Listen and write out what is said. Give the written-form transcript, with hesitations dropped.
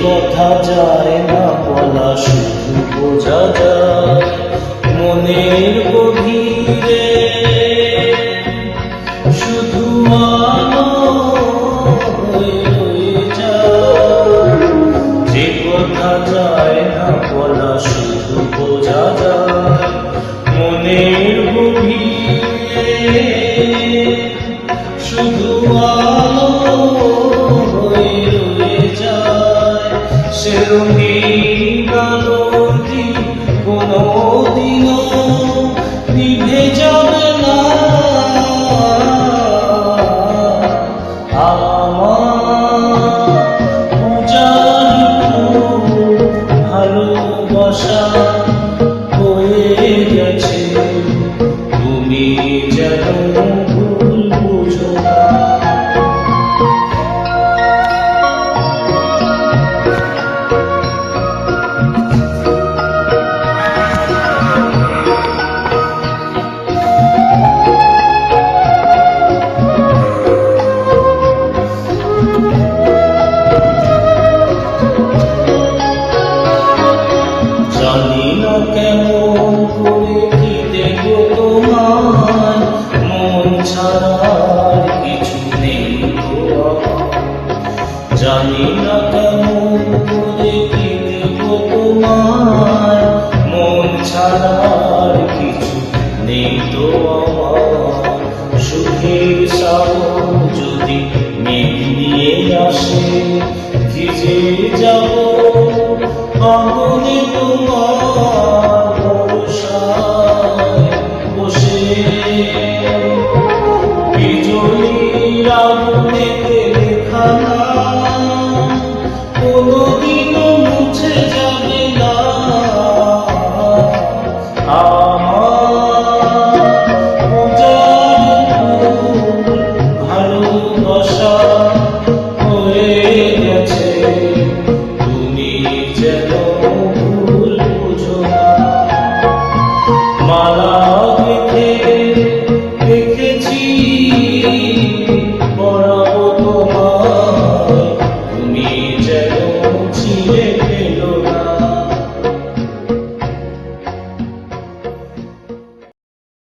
কথা যায় না বলা, শুধু বোঝা যায় মনের গভীরে। শুধু আলো হয়ে রয়ে যায়, যে কথা যায় না বলা, শুধু বোঝা যায় মনের গভীরে। শুধু আলো হয়ে রয়ে যায়, সে রঙিন আলোটি কোনদিনও নিভে যাবে না। আমার পূজার ভালোবাসা হয়ে গেছে, তুমি যেন ভুল বুঝো না। জানি না কেমন করে কি দেব তোমায়, মন ছাড়ার কিছু নেই তো আমার। জানি না কেমন করে কি দেব তোমায়, মন ছাড়ার কিছু নেই তো আমার। সুখের সাগর যদি মেঘ নিয়ে আসে, ভিজে যাব আগুনে তোমার ভরসায় বসে। বিজলির আগুনেতে লেখা